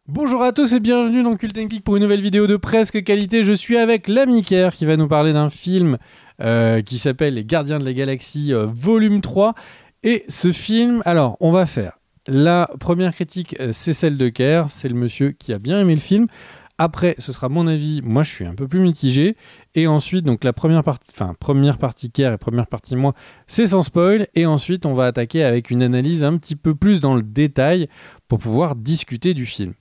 Bonjour à tous et bienvenue dans Cult & Geek pour une nouvelle vidéo de presque qualité. Je suis avec l'ami Ker qui va nous parler d'un film qui s'appelle Les Gardiens de la Galaxie volume 3. Et ce film, alors on va faire la première critique, c'est celle de Ker, c'est le monsieur qui a bien aimé le film. Après, ce sera mon avis, moi je suis un peu plus mitigé. Et ensuite, donc la première partie Ker et première partie moi, c'est sans spoil. Et ensuite, on va attaquer avec une analyse un petit peu plus dans le détail pour pouvoir discuter du film.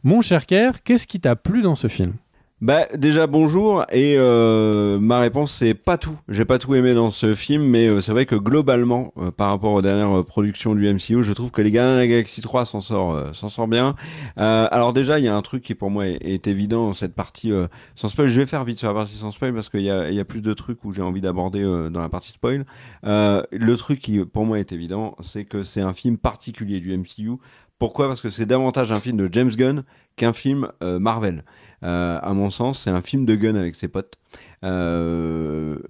Mon cher Ker, qu'est-ce qui t'a plu dans ce film ? Bah déjà bonjour et ma réponse c'est pas tout. J'ai pas tout aimé dans ce film, mais c'est vrai que globalement par rapport aux dernières productions du MCU, je trouve que les Gardiens de la Galaxie 3 s'en sort bien. Alors déjà il y a un truc qui pour moi est évident dans cette partie sans spoil. Je vais faire vite sur la partie sans spoil parce qu'il y a plus de trucs où j'ai envie d'aborder dans la partie spoil. Le truc qui pour moi est évident, c'est que c'est un film particulier du MCU. Pourquoi ? Parce que c'est davantage un film de James Gunn qu'un film Marvel. À mon sens, c'est un film de Gunn avec ses potes. Il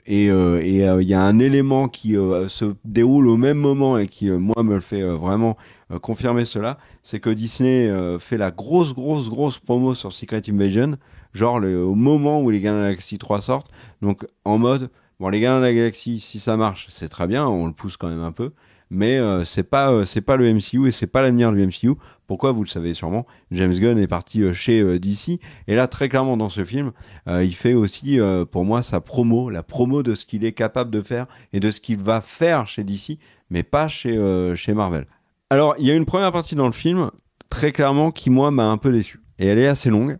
y a un élément qui se déroule au même moment et qui, moi, me le fait vraiment confirmer cela, c'est que Disney fait la grosse promo sur Secret Invasion, genre au moment où les Gardiens de la Galaxie 3 sortent. Donc, en mode, bon, les Gardiens de la Galaxie, si ça marche, c'est très bien, on le pousse quand même un peu. Mais c'est pas le MCU et c'est pas l'avenir du MCU. Pourquoi ? Vous le savez sûrement. James Gunn est parti chez DC et là très clairement dans ce film, il fait aussi pour moi sa promo, la promo de ce qu'il est capable de faire et de ce qu'il va faire chez DC, mais pas chez Marvel. Alors il y a une première partie dans le film très clairement qui moi m'a un peu déçu. Et elle est assez longue.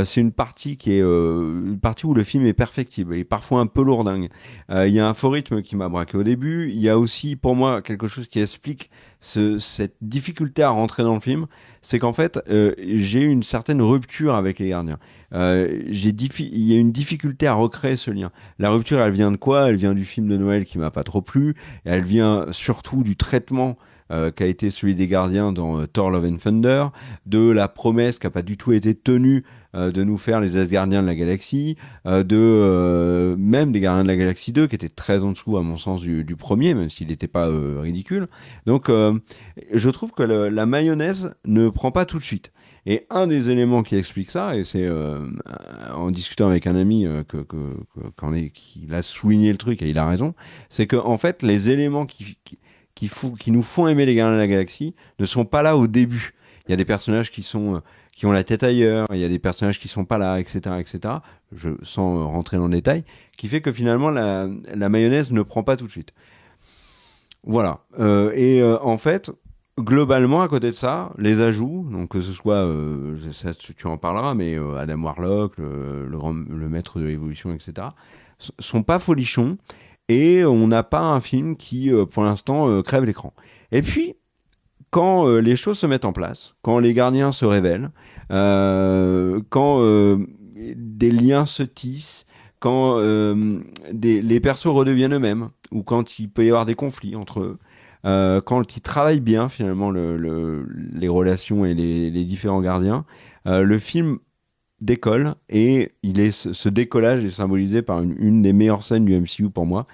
C'est une partie qui est une partie où le film est perfectible et parfois un peu lourdingue. Il y a un faux rythme qui m'a braqué au début. Il y a aussi pour moi quelque chose qui explique cette difficulté à rentrer dans le film. C'est qu'en fait, j'ai une certaine rupture avec les gardiens. Il y a une difficulté à recréer ce lien. La rupture, elle vient de quoi ? Elle vient du film de Noël qui m'a pas trop plu. Et elle vient surtout du traitement qu'a été celui des gardiens dans Thor Love and Thunder, de la promesse qui a pas du tout été tenue de nous faire les Asgardiens de la galaxie, même des Gardiens de la Galaxie 2 qui étaient très en dessous à mon sens du premier, même s'il n'était pas ridicule. Donc je trouve que la mayonnaise ne prend pas tout de suite. Et un des éléments qui explique ça, et c'est en discutant avec un ami qui a souligné le truc et il a raison, c'est que en fait les éléments qui nous font aimer les Gardiens de la Galaxie ne sont pas là au début. Il y a des personnages qui ont la tête ailleurs, il y a des personnages qui sont pas là, etc., etc. Sans rentrer dans le détail, qui fait que finalement la mayonnaise ne prend pas tout de suite. Voilà. En fait, globalement, à côté de ça, les ajouts, donc que ce soit, ça, tu en parleras, mais Adam Warlock, le maître de l'évolution, etc., sont pas folichons. Et on n'a pas un film qui, pour l'instant, crève l'écran. Et puis, quand les choses se mettent en place, quand les gardiens se révèlent, quand des liens se tissent, quand les persos redeviennent eux-mêmes, ou quand il peut y avoir des conflits entre eux, quand ils travaillent bien finalement les relations et les différents gardiens, le film décolle et ce décollage est symbolisé par une des meilleures scènes du MCU pour moi.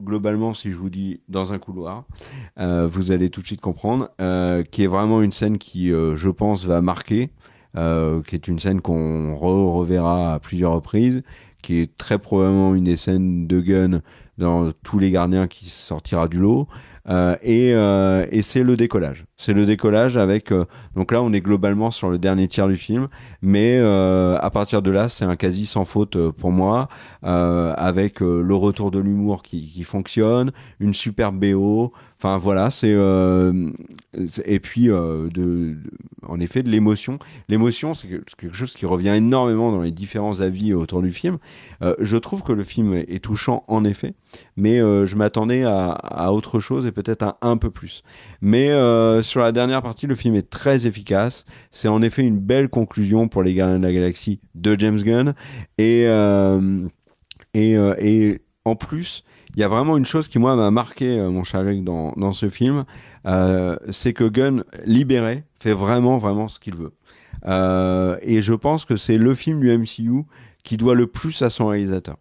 Globalement, si je vous dis dans un couloir, vous allez tout de suite comprendre, qui est vraiment une scène qui, je pense, va marquer, qui est une scène qu'on reverra à plusieurs reprises, qui est très probablement une des scènes de Gunn dans tous les gardiens qui sortira du lot. Et c'est le décollage. C'est le décollage avec... donc là, on est globalement sur le dernier tiers du film, mais à partir de là, c'est un quasi sans faute pour moi, avec le retour de l'humour qui fonctionne, une superbe BO. Enfin voilà, et puis en effet de l'émotion. L'émotion, c'est quelque chose qui revient énormément dans les différents avis autour du film. Je trouve que le film est touchant en effet, mais je m'attendais à autre chose et peut-être à un peu plus. Mais sur la dernière partie, le film est très efficace. C'est en effet une belle conclusion pour les Gardiens de la Galaxie de James Gunn. Et en plus, il y a vraiment une chose qui, moi, m'a marqué, mon cher Greg, dans ce film, c'est que Gunn, libéré, fait vraiment ce qu'il veut. Et je pense que c'est le film du MCU qui doit le plus à son réalisateur.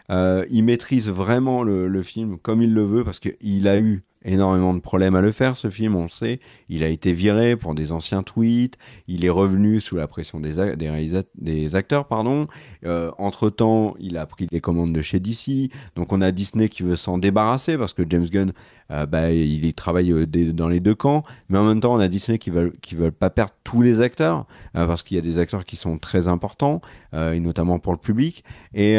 Il maîtrise vraiment le film comme il le veut parce qu'il a eu énormément de problèmes à le faire, ce film, on le sait. Il a été viré pour des anciens tweets. Il est revenu sous la pression des acteurs, pardon. Entre-temps, il a pris les commandes de chez DC. Donc, on a Disney qui veut s'en débarrasser parce que James Gunn, il y travaille dans les deux camps. Mais en même temps, on a Disney qui veulent pas perdre tous les acteurs parce qu'il y a des acteurs qui sont très importants, et notamment pour le public. Et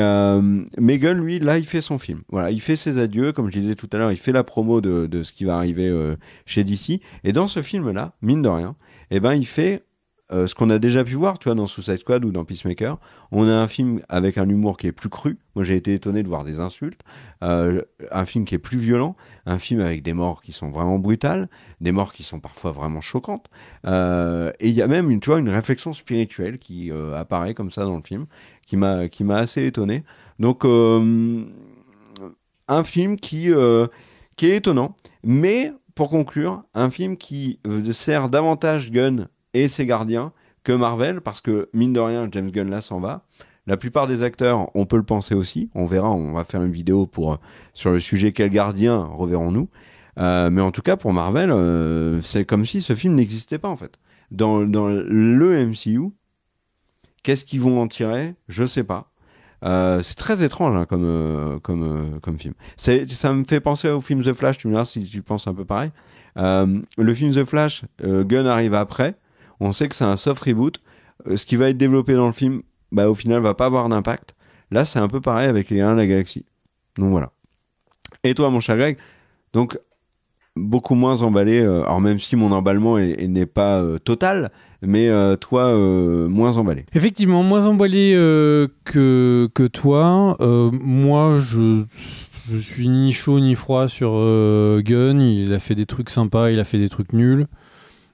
mais Gunn, lui, là, il fait son film. Voilà, il fait ses adieux, comme je disais tout à l'heure, il fait la promo de ce qui va arriver chez DC. Et dans ce film-là, mine de rien, il fait ce qu'on a déjà pu voir, tu vois, dans Suicide Squad ou dans Peacemaker. On a un film avec un humour qui est plus cru. Moi, j'ai été étonné de voir des insultes. Un film qui est plus violent. Un film avec des morts qui sont vraiment brutales. Des morts qui sont parfois vraiment choquantes. Et il y a même une réflexion spirituelle qui apparaît comme ça dans le film, qui m'a assez étonné. Donc, un film qui est étonnant. Mais, pour conclure, un film qui sert davantage Gunn et ses gardiens que Marvel, parce que, mine de rien, James Gunn là s'en va. La plupart des acteurs, on peut le penser aussi. On verra, on va faire une vidéo sur le sujet quel gardien reverrons-nous. Mais en tout cas, pour Marvel, c'est comme si ce film n'existait pas, en fait. Dans le MCU, qu'est-ce qu'ils vont en tirer ? Je sais pas. C'est très étrange hein, comme film. Ça me fait penser au film The Flash, tu me diras si tu penses un peu pareil. Le film The Flash, Gunn arrive après. On sait que c'est un soft reboot. Ce qui va être développé dans le film, au final, va pas avoir d'impact. Là, c'est un peu pareil avec les Gardiens de la Galaxie. Donc voilà. Et toi, mon cher Greg, donc beaucoup moins emballé. Alors même si mon emballement n'est pas total, mais toi, moins emballé. Effectivement, moins emballé que toi. Moi, je suis ni chaud ni froid sur Gunn. Il a fait des trucs sympas, il a fait des trucs nuls.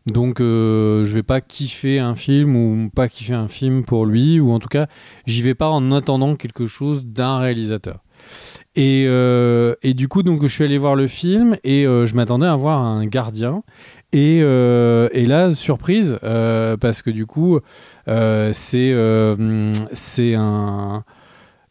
Donc je vais pas kiffer un film ou pas kiffer un film pour lui, ou en tout cas j'y vais pas en attendant quelque chose d'un réalisateur. Et du coup donc je suis allé voir le film et je m'attendais à voir un gardien et là surprise parce que du coup c'est un...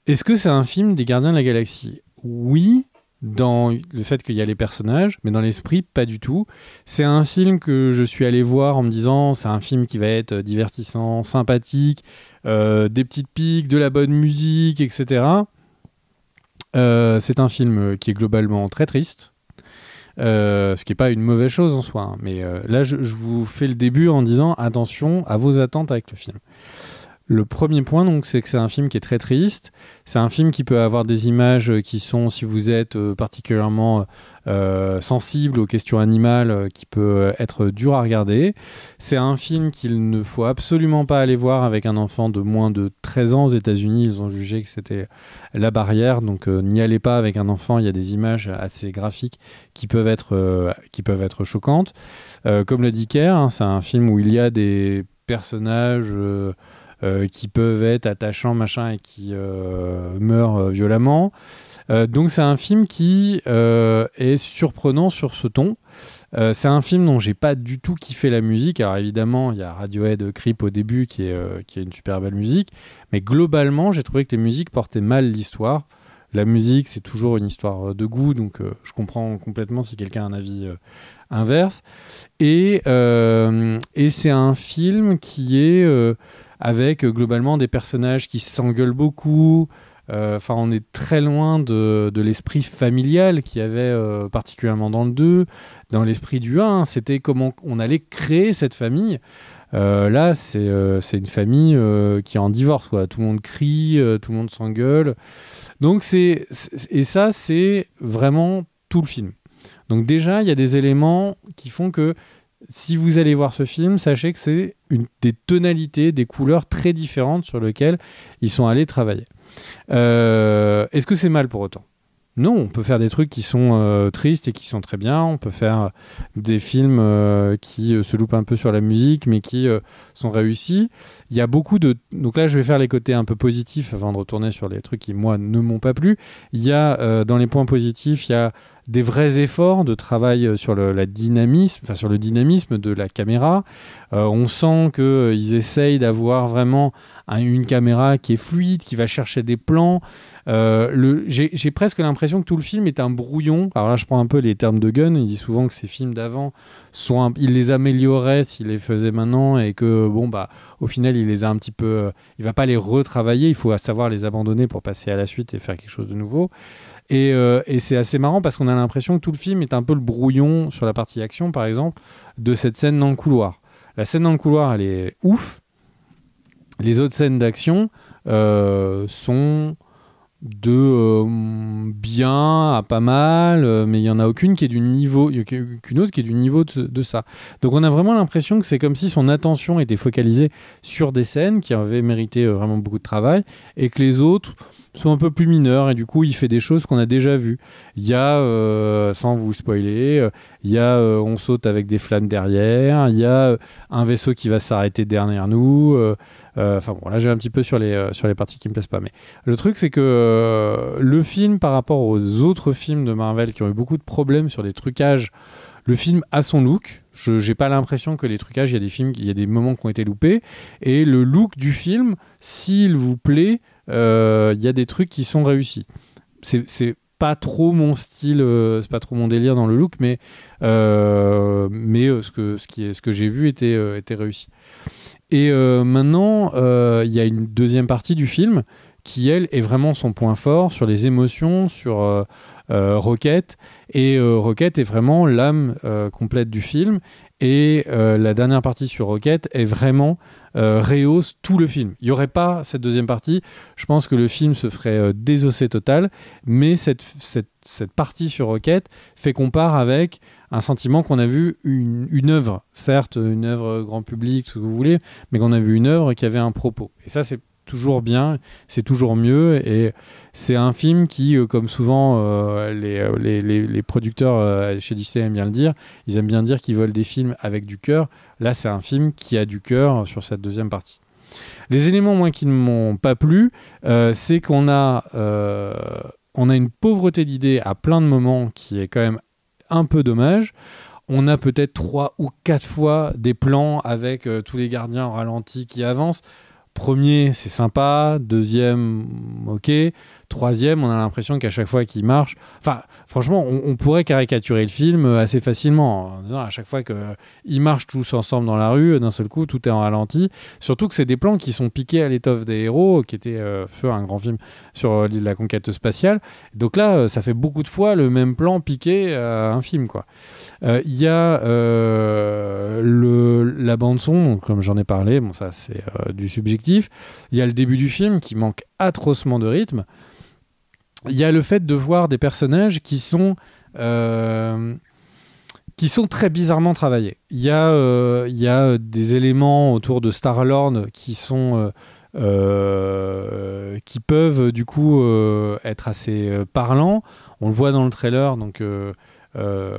Est-ce que c'est un film des Gardiens de la Galaxie ? Oui, dans le fait qu'il y a les personnages, mais dans l'esprit, pas du tout. C'est un film que je suis allé voir en me disant c'est un film qui va être divertissant, sympathique, des petites piques, de la bonne musique, etc. C'est un film qui est globalement très triste, ce qui n'est pas une mauvaise chose en soi, hein, mais là je vous fais le début en disant attention à vos attentes avec le film. Le premier point, donc, c'est que c'est un film qui est très triste. C'est un film qui peut avoir des images qui sont, si vous êtes particulièrement sensible aux questions animales, qui peut être dur à regarder. C'est un film qu'il ne faut absolument pas aller voir avec un enfant de moins de 13 ans aux États-Unis. Ils ont jugé que c'était la barrière, donc n'y allez pas avec un enfant. Il y a des images assez graphiques qui peuvent être choquantes. Comme l'a dit Kerr, hein, c'est un film où il y a des personnages... qui peuvent être attachants, machin, et qui meurent violemment. Donc c'est un film qui est surprenant sur ce ton. C'est un film dont j'ai pas du tout kiffé la musique. Alors évidemment, il y a Radiohead Creep au début qui est une super belle musique, mais globalement, j'ai trouvé que les musiques portaient mal l'histoire. La musique, c'est toujours une histoire de goût, donc je comprends complètement si quelqu'un a un avis inverse. Et c'est un film qui est... avec globalement des personnages qui s'engueulent beaucoup. On est très loin de l'esprit familial qu'il y avait particulièrement dans le 2. Dans l'esprit du 1, c'était comment on allait créer cette famille. Là, c'est une famille qui est en divorce, quoi. Tout le monde crie, tout le monde s'engueule. Donc, et ça, c'est vraiment tout le film. Donc déjà, il y a des éléments qui font que si vous allez voir ce film, sachez que c'est des tonalités, des couleurs très différentes sur lesquelles ils sont allés travailler. Est-ce que c'est mal pour autant ? Non, on peut faire des trucs qui sont tristes et qui sont très bien. On peut faire des films qui se loupent un peu sur la musique, mais qui sont réussis. Il y a beaucoup de... Donc là, je vais faire les côtés un peu positifs avant de retourner sur les trucs qui, moi, ne m'ont pas plu. Il y a, dans les points positifs, il y a des vrais efforts de travail sur le dynamisme de la caméra. On sent qu'ils essayent d'avoir vraiment une caméra qui est fluide, qui va chercher des plans. J'ai presque l'impression que tout le film est un brouillon. Alors là, je prends un peu les termes de Gunn. Il dit souvent que ces films d'avant, il les améliorait s'il les faisait maintenant et que, au final, il les a un petit peu... il va pas les retravailler. Il faut savoir les abandonner pour passer à la suite et faire quelque chose de nouveau. Et c'est assez marrant parce qu'on a l'impression que tout le film est un peu le brouillon sur la partie action, par exemple, de cette scène dans le couloir. La scène dans le couloir, elle est ouf. Les autres scènes d'action sont de bien à pas mal, mais il n'y en a aucune qui est du niveau, qu'une autre qui est du niveau de ça. Donc on a vraiment l'impression que c'est comme si son attention était focalisée sur des scènes qui avaient mérité vraiment beaucoup de travail et que les autres sont un peu plus mineurs et du coup il fait des choses qu'on a déjà vues. Il y a, sans vous spoiler, il y a on saute avec des flammes derrière, il y a un vaisseau qui va s'arrêter derrière nous. Là j'ai un petit peu sur les parties qui me plaisent pas, mais le truc c'est que le film par rapport aux autres films de Marvel qui ont eu beaucoup de problèmes sur les trucages, le film a son look. J'ai pas l'impression que les trucages, il y a des moments qui ont été loupés, et le look du film, s'il vous plaît, il y a des trucs qui sont réussis. C'est pas trop mon style, c'est pas trop mon délire dans le look, mais ce que j'ai vu était réussi. Et maintenant, il y a une deuxième partie du film qui, elle, est vraiment son point fort sur les émotions, sur Rocket. Et Rocket est vraiment l'âme complète du film. Et la dernière partie sur Rocket est vraiment rehausse tout le film. Il n'y aurait pas cette deuxième partie. Je pense que le film se ferait désosser total. Mais cette partie sur Rocket fait qu'on part avec un sentiment qu'on a vu une œuvre. Certes, une œuvre grand public, ce que vous voulez, mais qu'on a vu une œuvre qui avait un propos. Et ça, c'est toujours bien, c'est toujours mieux, et c'est un film qui, comme souvent les producteurs chez Disney aiment bien le dire, ils aiment bien dire qu'ils veulent des films avec du cœur. Là, c'est un film qui a du cœur sur cette deuxième partie. Les éléments, moi, qui ne m'ont pas plu, c'est qu'on a une pauvreté d'idées à plein de moments qui est quand même un peu dommage. On a peut-être 3 ou 4 fois des plans avec tous les gardiens au ralenti qui avancent. Premier, c'est sympa. Deuxième, ok. Troisième, on a l'impression qu'à chaque fois qu'il marche... Enfin, franchement, on pourrait caricaturer le film assez facilement en disant à chaque fois qu'ils marchent tous ensemble dans la rue, d'un seul coup, tout est en ralenti. Surtout que c'est des plans qui sont piqués à l'étoffe des héros, qui était un grand film sur la conquête spatiale. Donc là, ça fait beaucoup de fois le même plan piqué à un film, quoi. Il y a la bande-son, donc, comme j'en ai parlé, bon, ça c'est du subjectif. Il y a le début du film qui manque atrocement de rythme. Il y a le fait de voir des personnages qui sont très bizarrement travaillés. Il y a des éléments autour de Star-Lord qui peuvent du coup être assez parlants. On le voit dans le trailer, donc je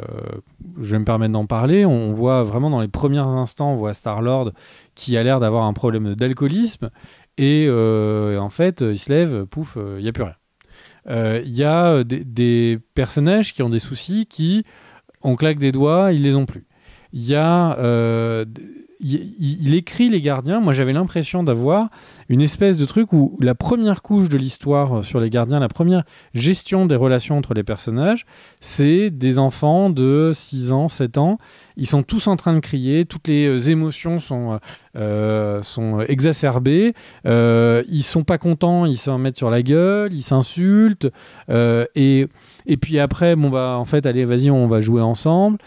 vais me permettre d'en parler. On voit vraiment dans les premiers instants, on voit Star-Lord qui a l'air d'avoir un problème d'alcoolisme, et en fait il se lève, pouf, il n'y a plus rien. Il y a des personnages qui ont des soucis qui, on claque des doigts, ils les ont plus. Il y a il écrit les gardiens. Moi, j'avais l'impression d'avoir une espèce de truc où la première couche de l'histoire sur les gardiens, la première gestion des relations entre les personnages, c'est des enfants de 6 ans, 7 ans. Ils sont tous en train de crier, toutes les émotions sont exacerbées, ils sont pas contents, ils s'en mettent sur la gueule, ils s'insultent, et puis après, en fait, allez, vas-y, on va jouer ensemble.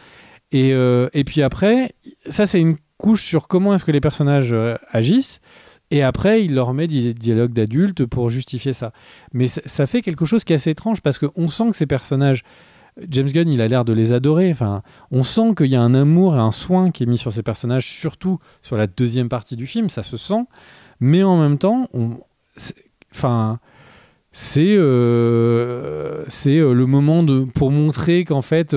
Et puis après, ça c'est une couche sur comment est-ce que les personnages agissent, et après il leur met des dialogues d'adultes pour justifier ça. Mais ça fait quelque chose qui est assez étrange, parce qu'on sent que ces personnages, James Gunn, il a l'air de les adorer. Enfin, on sent qu'il y a un amour et un soin qui est mis sur ces personnages, surtout sur la deuxième partie du film, ça se sent. Mais en même temps, c'est le moment pour montrer qu'en fait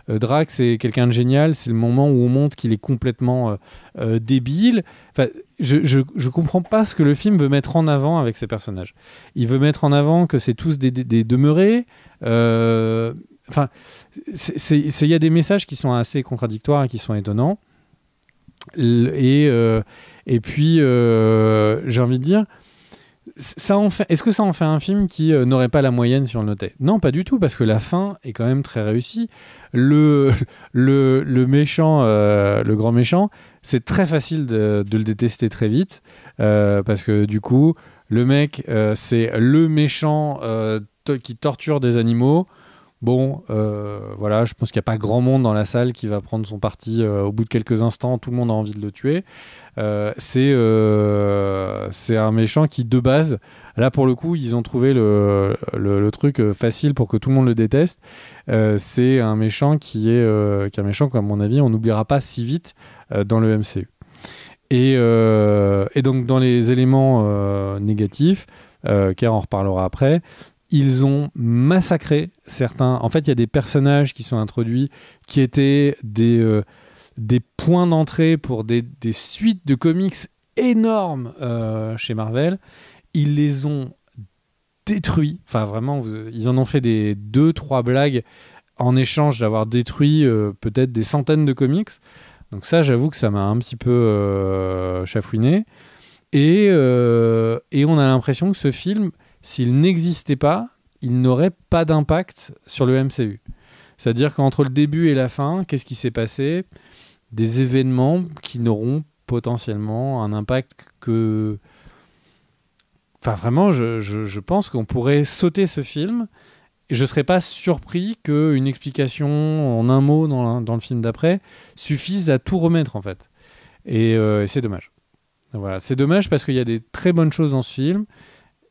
Drax est quelqu'un de génial. C'est le moment où on montre qu'il est complètement débile. Enfin, je comprends pas ce que le film veut mettre en avant avec ces personnages. Il veut mettre en avant que c'est tous des demeurés. enfin, il y a des messages qui sont assez contradictoires et qui sont étonnants. Et puis, j'ai envie de dire, est-ce que ça en fait un film qui n'aurait pas la moyenne si on le notait? Non, pas du tout, parce que la fin est quand même très réussie. Le méchant, le grand méchant, c'est très facile de le détester très vite, parce que du coup, le mec, c'est le méchant qui torture des animaux. Bon, voilà, je pense qu'il n'y a pas grand monde dans la salle qui va prendre son parti au bout de quelques instants. Tout le monde a envie de le tuer. C'est un méchant qui, de base, là pour le coup, ils ont trouvé le truc facile pour que tout le monde le déteste. C'est un méchant qui est un méchant qu'à mon avis, on n'oubliera pas si vite dans le MCU. Et donc, dans les éléments négatifs, car on en reparlera après, ils ont massacré certains. En fait, il y a des personnages qui sont introduits qui étaient des points d'entrée pour des suites de comics énormes chez Marvel. Ils les ont détruits. Enfin, vraiment, ils en ont fait des 2-3 blagues en échange d'avoir détruit peut-être des centaines de comics. Donc ça, j'avoue que ça m'a un petit peu chafouiné. Et on a l'impression que ce film, s'il n'existait pas, il n'aurait pas d'impact sur le MCU. C'est-à-dire qu'entre le début et la fin, qu'est-ce qui s'est passé? Des événements qui n'auront potentiellement un impact que... Enfin, vraiment, je pense qu'on pourrait sauter ce film et je ne serais pas surpris qu'une explication en un mot dans le film d'après suffise à tout remettre, en fait. Et c'est dommage. Voilà. C'est dommage parce qu'il y a des très bonnes choses dans ce film.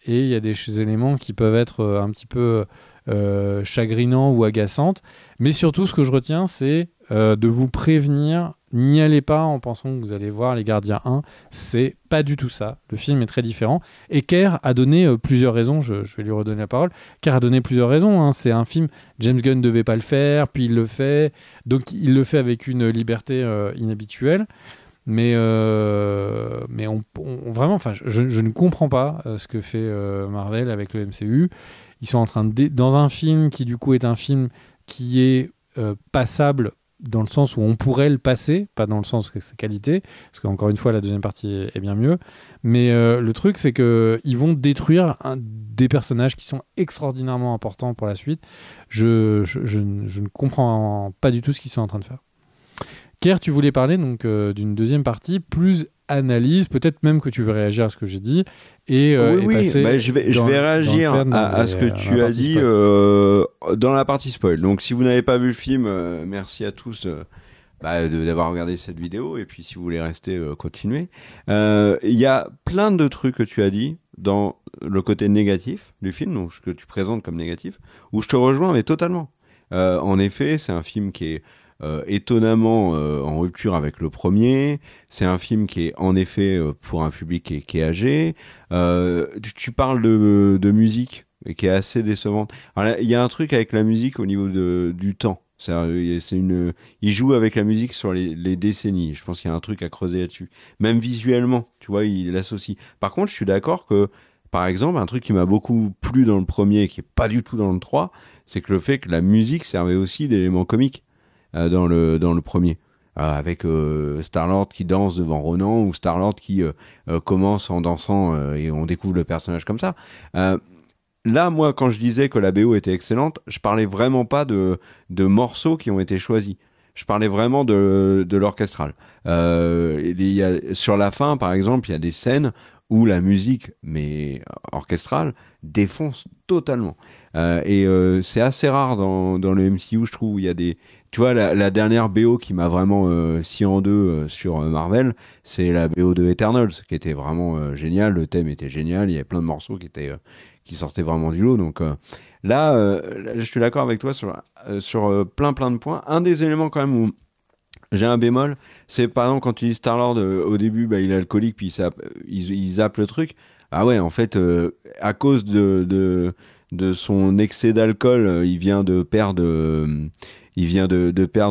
Et il y a des éléments qui peuvent être un petit peu chagrinants ou agaçantes. Mais surtout, ce que je retiens, c'est de vous prévenir, n'y allez pas en pensant que vous allez voir Les Gardiens 1. C'est pas du tout ça. Le film est très différent. Et Kerr a donné plusieurs raisons. Je vais lui redonner la parole. Kerr a donné plusieurs raisons. Hein. C'est un film, James Gunn ne devait pas le faire, puis il le fait. Donc il le fait avec une liberté inhabituelle. Mais vraiment, enfin, je ne comprends pas ce que fait Marvel avec le MCU. Ils sont en train dans un film qui du coup est un film qui est passable dans le sens où on pourrait le passer, pas dans le sens que c'est qualité, parce qu'encore une fois la deuxième partie est bien mieux. Mais le truc c'est que ils vont détruire des personnages qui sont extraordinairement importants pour la suite. Je ne comprends pas du tout ce qu'ils sont en train de faire. Kerr, tu voulais parler donc d'une deuxième partie, plus analyse, peut-être même que tu veux réagir à ce que j'ai dit. Et passer bah, je vais réagir à ce que tu as dit dans la partie spoil. Donc si vous n'avez pas vu le film, merci à tous d'avoir regardé cette vidéo. Et puis si vous voulez rester, continuez. Il y a plein de trucs que tu as dit dans le côté négatif du film, donc ce que tu présentes comme négatif, où je te rejoins mais totalement. En effet, c'est un film qui est étonnamment en rupture avec le premier. C'est un film qui est en effet pour un public qui est âgé. Tu parles de musique et qui est assez décevante. Alors il y a un truc avec la musique au niveau du temps. Il joue avec la musique sur les décennies. Je pense qu'il y a un truc à creuser là-dessus. Même visuellement, tu vois, il l'associe. Par contre, je suis d'accord que, par exemple, un truc qui m'a beaucoup plu dans le premier et qui est pas du tout dans le 3, c'est que le fait que la musique servait aussi d'élément comique dans le premier. Avec Star-Lord qui danse devant Ronan ou Star-Lord qui commence en dansant et on découvre le personnage comme ça. Là, moi, quand je disais que la BO était excellente, je parlais vraiment pas de morceaux qui ont été choisis. Je parlais vraiment de l'orchestral. Sur la fin, par exemple, il y a des scènes où la musique, mais orchestrale, défonce totalement. C'est assez rare dans le MCU, je trouve. Il y a des, tu vois, la dernière BO qui m'a vraiment scié en deux sur Marvel, c'est la BO de Eternals, qui était vraiment géniale. Le thème était génial. Il y avait plein de morceaux qui sortaient vraiment du lot. Donc là, je suis d'accord avec toi sur plein de points. Un des éléments quand même où j'ai un bémol, c'est par exemple quand tu dis Star-Lord au début, il est alcoolique puis il zappe le truc. Ah ouais, en fait, à cause de son excès d'alcool, il vient de perdre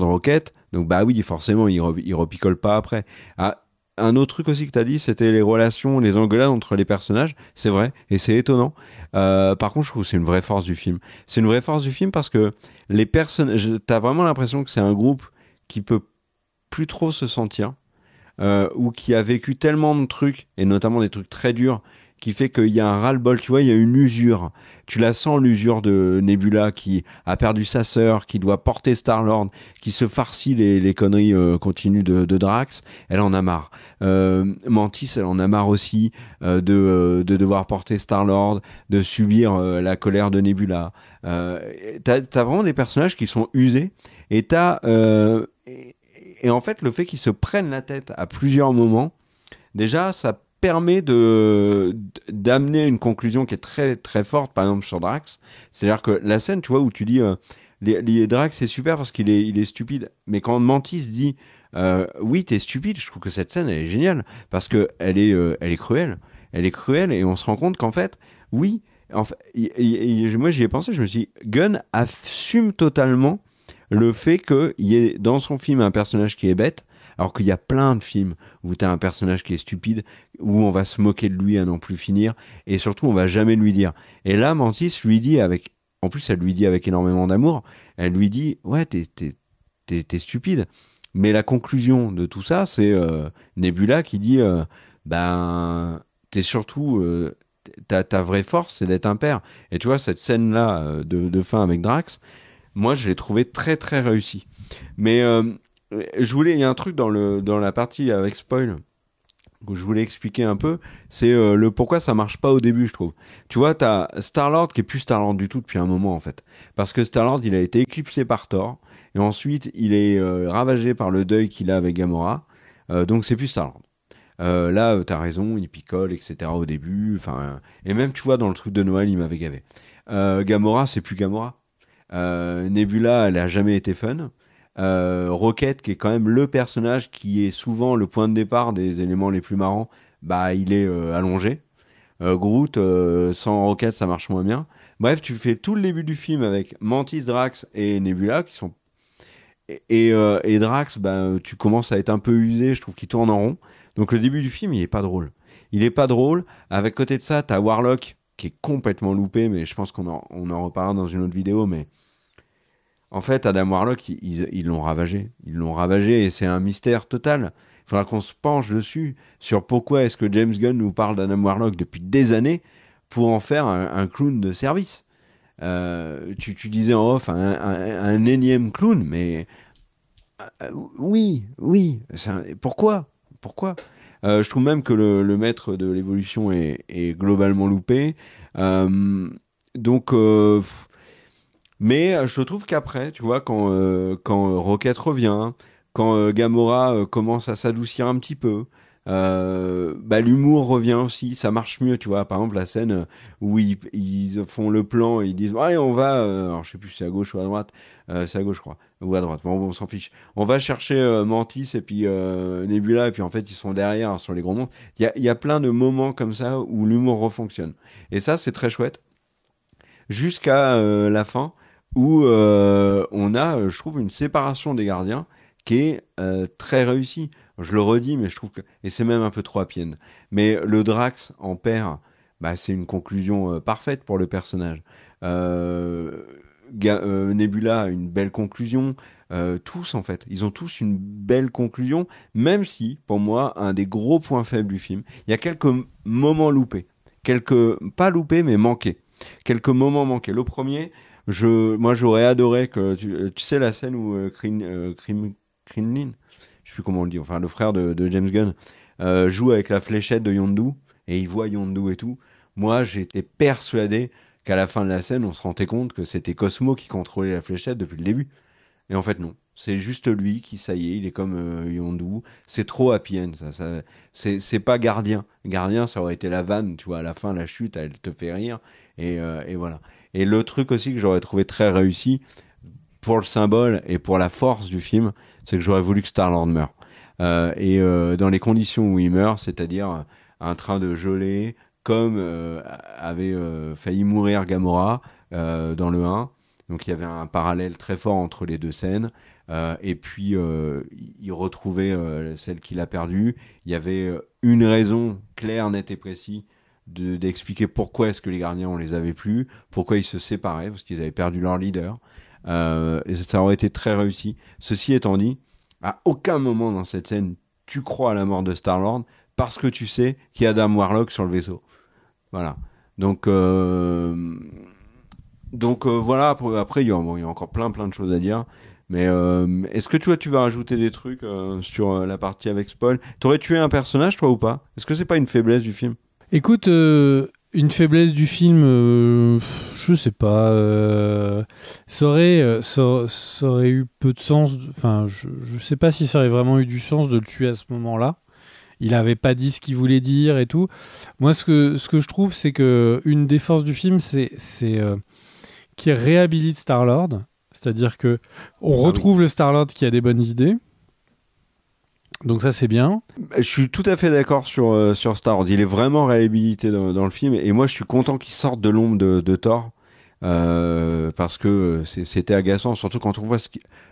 Rocket. Donc bah oui, forcément, il repicole pas après. Ah, un autre truc aussi que tu as dit, c'était les relations, les engueulades entre les personnages. C'est vrai, et c'est étonnant. Par contre, je trouve que c'est une vraie force du film. C'est une vraie force du film parce que les personnages, t'as vraiment l'impression que c'est un groupe qui peut plus trop se sentir, ou qui a vécu tellement de trucs, et notamment des trucs très durs, qui fait qu'il y a un ras-le-bol, tu vois, il y a une usure. Tu la sens, l'usure de Nebula qui a perdu sa sœur, qui doit porter Star-Lord, qui se farcit les conneries continues de Drax. Elle en a marre. Mantis, elle en a marre aussi de devoir porter Star-Lord, de subir la colère de Nebula. T'as vraiment des personnages qui sont usés, et et en fait, le fait qu'ils se prennent la tête à plusieurs moments, déjà, ça permet d'amener une conclusion qui est très très forte, par exemple sur Drax. C'est-à-dire que la scène, tu vois, où tu dis les Drax, c'est super parce il est stupide. Mais quand Mantis dit oui, t'es stupide, je trouve que cette scène, elle est géniale parce que elle est cruelle. Elle est cruelle et on se rend compte qu'en fait, oui, en fait, moi j'y ai pensé, je me suis dit, Gunn assume totalement le fait qu'il y ait dans son film un personnage qui est bête, alors qu'il y a plein de films où tu as un personnage qui est stupide, où on va se moquer de lui à n'en plus finir, et surtout on va jamais lui dire. Et là, Mantis lui dit avec, en plus elle lui dit avec énormément d'amour, elle lui dit ouais t'es stupide. Mais la conclusion de tout ça, c'est Nebula qui dit ben t'es surtout ta vraie force, c'est d'être un père. Et tu vois cette scène là de fin avec Drax, moi je l'ai trouvé très très réussi. Mais je voulais, il y a un truc dans la partie avec spoil que je voulais expliquer un peu, c'est le pourquoi ça marche pas au début, je trouve. Tu vois, t'as Star-Lord qui est plus Star-Lord du tout depuis un moment, en fait. Parce que Star-Lord, il a été éclipsé par Thor, et ensuite, il est ravagé par le deuil qu'il a avec Gamora, donc c'est plus Star-Lord. Là, t'as raison, il picole, etc. au début, enfin, et même, tu vois, dans le truc de Noël, il m'avait gavé. Gamora, c'est plus Gamora. Nebula, elle a jamais été fun. Rocket, qui est quand même le personnage qui est souvent le point de départ des éléments les plus marrants, bah il est allongé. Groot, sans Rocket, ça marche moins bien. Bref, tu fais tout le début du film avec Mantis, Drax et Nebula qui sont et Drax, bah tu commences à être un peu usé, je trouve qu'il tourne en rond. Donc le début du film, il est pas drôle. Il est pas drôle. Avec côté de ça, t'as Warlock qui est complètement loupé, mais je pense on en reparlera dans une autre vidéo, mais en fait, Adam Warlock, ils l'ont ravagé. Ils l'ont ravagé et c'est un mystère total. Il faudra qu'on se penche dessus sur pourquoi est-ce que James Gunn nous parle d'Adam Warlock depuis des années pour en faire un clown de service. Tu disais en off un énième clown, mais oui, oui. Pourquoi je trouve même que le maître de l'évolution est globalement loupé. Donc, mais je trouve qu'après, tu vois, quand Rocket revient, quand Gamora commence à s'adoucir un petit peu, bah, l'humour revient aussi, ça marche mieux, tu vois. Par exemple, la scène où ils font le plan et ils disent, allez, on va, alors je sais plus si c'est à gauche ou à droite, c'est à gauche, je crois, ou à droite, bon, on s'en fiche. On va chercher Mantis et puis Nebula, et puis en fait, ils sont derrière sur les gros monts. Il y a plein de moments comme ça où l'humour refonctionne. Et ça, c'est très chouette. Jusqu'à la fin où on a, je trouve, une séparation des gardiens qui est très réussie. Je le redis, mais je trouve que... Et c'est même un peu trop happy end. Mais le Drax en perd, bah, c'est une conclusion parfaite pour le personnage. Euh, Nebula a une belle conclusion. Tous, en fait, ils ont tous une belle conclusion, même si, pour moi, un des gros points faibles du film, il y a quelques moments loupés. Pas loupés, mais manqués. Quelques moments manqués. Le premier, moi j'aurais adoré que tu sais la scène où Krillin, je sais plus comment on le dit, enfin le frère de James Gunn, joue avec la fléchette de Yondu et il voit Yondu et tout. Moi j'étais persuadé qu'à la fin de la scène on se rendait compte que c'était Cosmo qui contrôlait la fléchette depuis le début. Et en fait non. C'est juste lui qui, ça y est, il est comme Yondu. C'est trop happy end, ça c'est pas Gardien. Gardien, ça aurait été la vanne, tu vois, à la fin, la chute, elle te fait rire. Et voilà. Et le truc aussi que j'aurais trouvé très réussi, pour le symbole et pour la force du film, c'est que j'aurais voulu que Star-Lord meure. Dans les conditions où il meurt, c'est-à-dire un train de gelée, comme avait failli mourir Gamora dans le 1. Donc il y avait un parallèle très fort entre les deux scènes. et puis il retrouvait celle qu'il a perdue. Il y avait une raison claire, nette et précise d'expliquer pourquoi est-ce que les gardiens on les avait plus, pourquoi ils se séparaient, parce qu'ils avaient perdu leur leader. Et ça aurait été très réussi. Ceci étant dit, à aucun moment dans cette scène tu crois à la mort de Star-Lord parce que tu sais qu'il y a Adam Warlock sur le vaisseau. Voilà. Donc voilà. Après il y a encore plein de choses à dire. Mais est-ce que tu vas rajouter des trucs sur la partie avec spoil? T'aurais tué un personnage toi ou pas? Est-ce que c'est pas une faiblesse du film? Écoute, une faiblesse du film, je sais pas. Ça aurait eu peu de sens. Enfin, je sais pas si ça aurait vraiment eu du sens de le tuer à ce moment-là. Il avait pas dit ce qu'il voulait dire et tout. Moi, ce que je trouve, c'est que une des forces du film, c'est qu'il réhabilite Star-Lord. C'est-à-dire que on retrouve le Star-Lord qui a des bonnes idées. Donc ça, c'est bien. Je suis tout à fait d'accord sur Star-Lord. Il est vraiment réhabilité dans le film. Et moi, je suis content qu'il sorte de l'ombre de Thor. Parce que c'était agaçant. Surtout quand on voit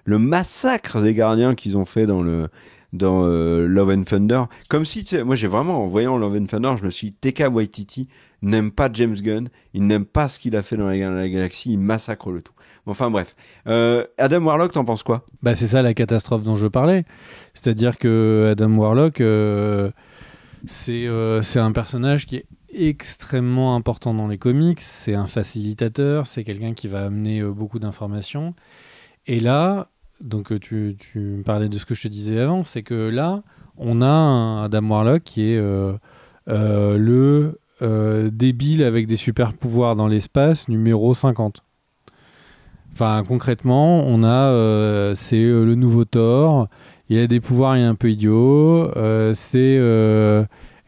le massacre des gardiens qu'ils ont fait dans Love and Thunder. Comme si, tu sais, moi, j'ai vraiment, en voyant Love and Thunder, je me suis dit, Taika Waititi n'aime pas James Gunn. Il n'aime pas ce qu'il a fait dans la galaxie. Il massacre le tout. Enfin bref, Adam Warlock, t'en penses quoi? Bah c'est ça la catastrophe dont je parlais. C'est-à-dire que Adam Warlock, c'est un personnage qui est extrêmement important dans les comics. C'est un facilitateur, c'est quelqu'un qui va amener beaucoup d'informations. Et là, donc tu me parlais de ce que je te disais avant, c'est que là, on a un Adam Warlock qui est le débile avec des super pouvoirs dans l'espace numéro 50. Enfin, concrètement, on a c'est le nouveau Thor. Il a des pouvoirs, il est un peu idiot. C'est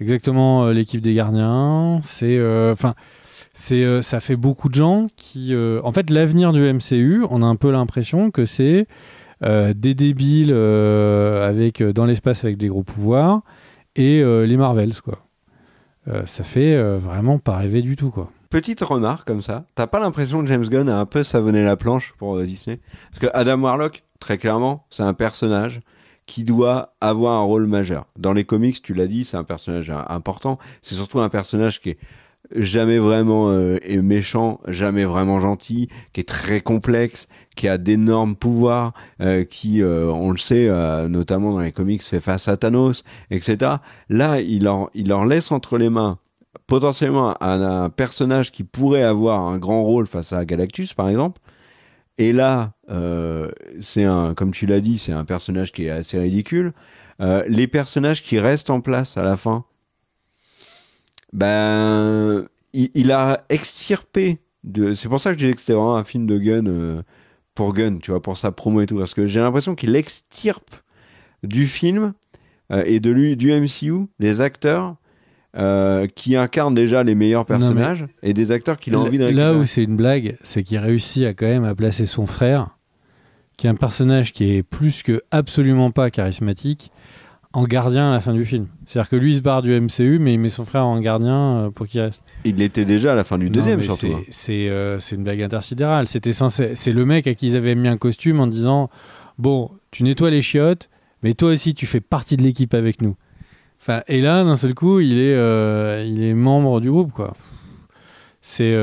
exactement l'équipe des gardiens. Ça fait beaucoup de gens qui. En fait, l'avenir du MCU, on a un peu l'impression que c'est des débiles dans l'espace avec des gros pouvoirs et les Marvels, quoi. Ça fait vraiment pas rêver du tout, quoi. Petite remarque comme ça, t'as pas l'impression que James Gunn a un peu savonné la planche pour Disney? Parce que Adam Warlock, très clairement, c'est un personnage qui doit avoir un rôle majeur. Dans les comics, tu l'as dit, c'est un personnage important. C'est surtout un personnage qui est jamais vraiment méchant, jamais vraiment gentil, qui est très complexe, qui a d'énormes pouvoirs, qui, on le sait, notamment dans les comics, fait face à Thanos, etc. Là, il leur laisse entre les mains potentiellement un personnage qui pourrait avoir un grand rôle face à Galactus, par exemple. Et là, comme tu l'as dit, c'est un personnage qui est assez ridicule. Les personnages qui restent en place à la fin, ben, il a extirpé c'est pour ça que je disais que c'était vraiment un film de Gunn pour Gunn, tu vois, pour sa promo et tout, parce que j'ai l'impression qu'il extirpe du film et du MCU des acteurs qui incarne déjà les meilleurs personnages et des acteurs qu'il a envie de récupérer. Là où c'est une blague, c'est qu'il réussit quand même à placer son frère, qui est un personnage qui est plus que absolument pas charismatique, en gardien à la fin du film. C'est-à-dire que lui, il se barre du MCU, mais il met son frère en gardien pour qu'il reste. Il l'était déjà à la fin du deuxième, surtout. C'est une blague intersidérale. C'est le mec à qui ils avaient mis un costume en disant « Bon, tu nettoies les chiottes, mais toi aussi, tu fais partie de l'équipe avec nous. » Enfin, et là, d'un seul coup, il est membre du groupe, quoi. C'est,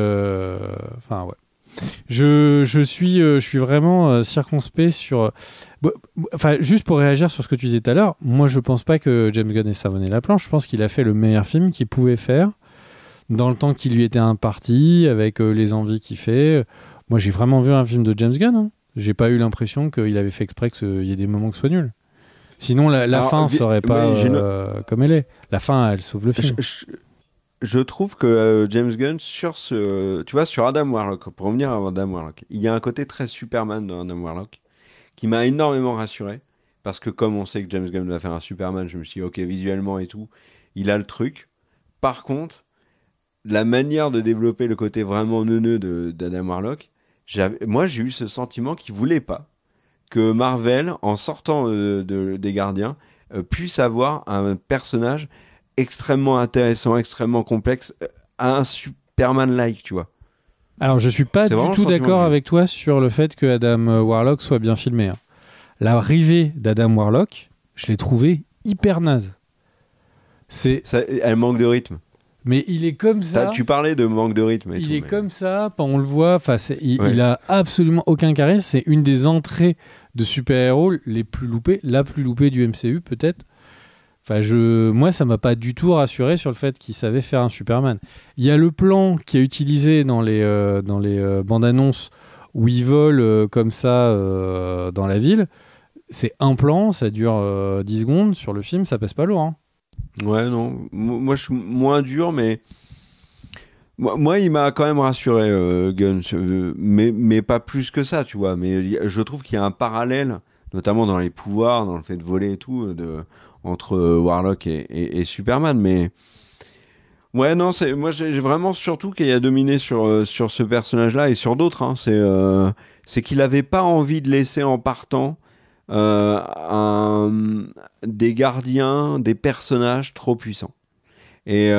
enfin, ouais. Je suis vraiment circonspect sur. Enfin, juste pour réagir sur ce que tu disais tout à l'heure, moi, je pense pas que James Gunn ait savonné la planche. Je pense qu'il a fait le meilleur film qu'il pouvait faire dans le temps qui lui était imparti, avec les envies qu'il fait. Moi, j'ai vraiment vu un film de James Gunn. Hein. J'ai pas eu l'impression qu'il avait fait exprès qu'il y ait des moments qui soient nuls. Sinon, la fin serait pas comme elle est. La fin, elle sauve le film. Je trouve que James Gunn, tu vois, sur Adam Warlock, pour revenir à Adam Warlock, il y a un côté très Superman dans Adam Warlock qui m'a énormément rassuré. Parce que comme on sait que James Gunn va faire un Superman, je me suis dit, ok, visuellement et tout, il a le truc. Par contre, la manière de développer le côté vraiment neuneux d'Adam Warlock, moi, j'ai eu ce sentiment qu'il voulait pas que Marvel, en sortant des Gardiens, puisse avoir un personnage extrêmement intéressant, extrêmement complexe, un Superman-like, tu vois. Alors, je suis pas du tout d'accord avec toi sur le fait que Adam Warlock soit bien filmé. Hein. L'arrivée d'Adam Warlock, je l'ai trouvé hyper naze. Elle manque de rythme. Mais il est comme ça. Tu parlais de manque de rythme. Il est comme ça, on le voit. Il a absolument aucun charisme. C'est une des entrées de super-héros les plus loupées, la plus loupée du MCU peut-être. Moi, ça m'a pas du tout rassuré sur le fait qu'il savait faire un Superman. Il y a le plan qui est utilisé dans les bandes annonces où il vole comme ça dans la ville. C'est un plan, ça dure 10 secondes. Sur le film, ça passe pas lourd. Hein. Ouais, non. Moi, je suis moins dur, mais moi, il m'a quand même rassuré, Gunn, mais pas plus que ça, tu vois. Mais je trouve qu'il y a un parallèle, notamment dans les pouvoirs, dans le fait de voler et tout, entre Warlock et Superman. Mais ouais, non, moi, j'ai vraiment surtout qu'il a dominé sur ce personnage-là et sur d'autres. Hein, c'est qu'il avait pas envie de laisser en partant des gardiens, des personnages trop puissants. Et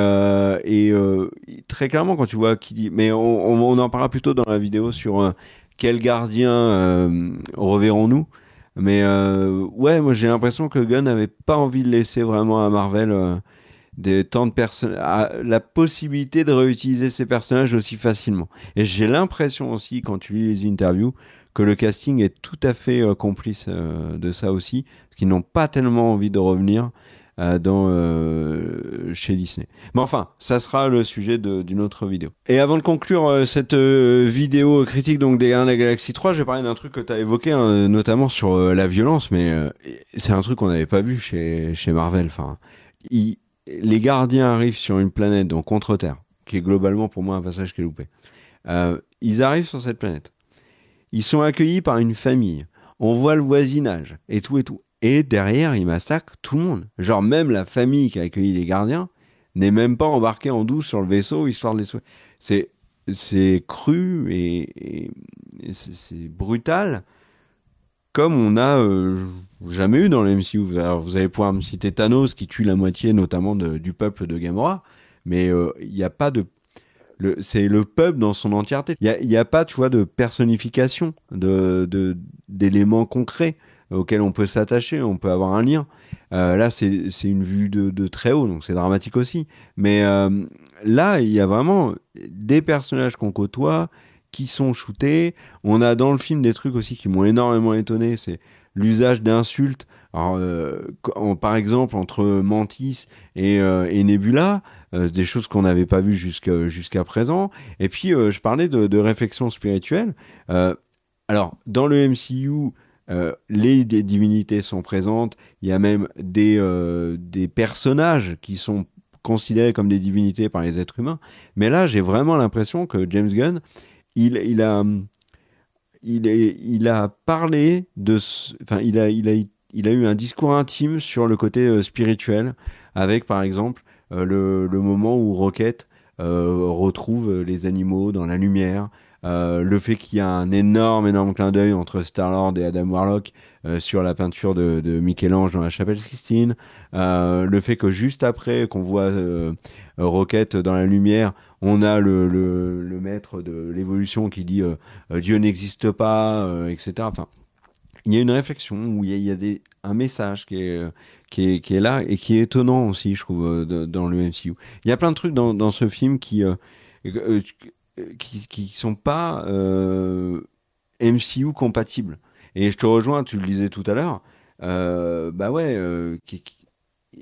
très clairement, quand tu vois qui dit, mais on en parlera plutôt dans la vidéo sur quel gardien reverrons-nous. Mais ouais, moi j'ai l'impression que Gunn n'avait pas envie de laisser vraiment à Marvel tant de personnes, la possibilité de réutiliser ces personnages aussi facilement. Et j'ai l'impression aussi, quand tu lis les interviews, que le casting est tout à fait complice de ça aussi, parce qu'ils n'ont pas tellement envie de revenir chez Disney. Mais enfin, ça sera le sujet d'une autre vidéo. Et avant de conclure cette vidéo critique donc des Gardiens de la Galaxie 3, je vais parler d'un truc que tu as évoqué, notamment sur la violence, mais c'est un truc qu'on n'avait pas vu chez Marvel. Enfin, les gardiens arrivent sur une planète, donc contre-Terre, qui est globalement pour moi un passage qui est loupé. Ils arrivent sur cette planète. Ils sont accueillis par une famille. On voit le voisinage et tout et tout. Et derrière, ils massacrent tout le monde. Genre même la famille qui a accueilli les gardiens n'est même pas embarquée en douce sur le vaisseau histoire de les sauver. C'est cru et c'est brutal comme on n'a jamais eu dans le MCU. Vous allez pouvoir me citer Thanos qui tue la moitié notamment du peuple de Gamora, mais il n'y a pas de... c'est le peuple dans son entièreté. Il y a pas, tu vois, de personnification, d'éléments concrets auxquels on peut s'attacher, on peut avoir un lien. Là, c'est une vue de très haut, donc c'est dramatique aussi. Mais là, il y a vraiment des personnages qu'on côtoie, qui sont shootés. On a dans le film des trucs aussi qui m'ont énormément étonné, c'est l'usage d'insultes. Alors, par exemple, entre Mantis et Nebula, des choses qu'on n'avait pas vues jusqu'à présent. Et puis, je parlais de réflexion spirituelle. Alors, dans le MCU, les divinités sont présentes. Il y a même des personnages qui sont considérés comme des divinités par les êtres humains. Mais là, j'ai vraiment l'impression que James Gunn, il a parlé enfin, il a eu un discours intime sur le côté spirituel, avec par exemple le moment où Rocket retrouve les animaux dans la lumière, le fait qu'il y a un énorme clin d'œil entre Star-Lord et Adam Warlock sur la peinture de Michel-Ange dans la Chapelle Sistine, le fait que juste après qu'on voit Rocket dans la lumière, on a le maître de l'évolution qui dit Dieu n'existe pas, etc. Enfin, il y a une réflexion où il y a un message qui est là et qui est étonnant aussi, je trouve, dans le MCU. Il y a plein de trucs dans ce film qui sont pas MCU compatibles. Et je te rejoins, tu le disais tout à l'heure. Bah ouais,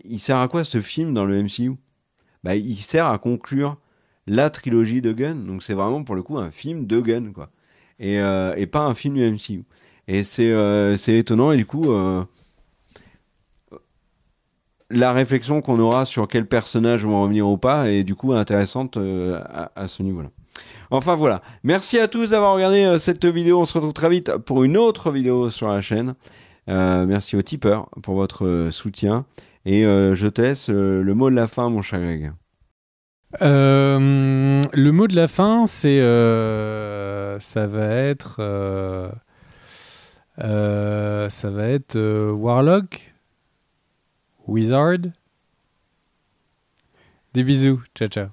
il sert à quoi ce film dans le MCU? Bah, il sert à conclure la trilogie de Gunn. Donc c'est vraiment pour le coup un film de Gunn, quoi. Et pas un film du MCU. Et c'est étonnant. Et du coup, la réflexion qu'on aura sur quels personnages vont revenir ou pas est du coup intéressante à ce niveau-là. Enfin voilà. Merci à tous d'avoir regardé cette vidéo. On se retrouve très vite pour une autre vidéo sur la chaîne. Merci aux tipeurs pour votre soutien. Et je te laisse le mot de la fin, mon cher Greg. Le mot de la fin, c'est ça va être Warlock, Wizard. Des bisous, ciao ciao.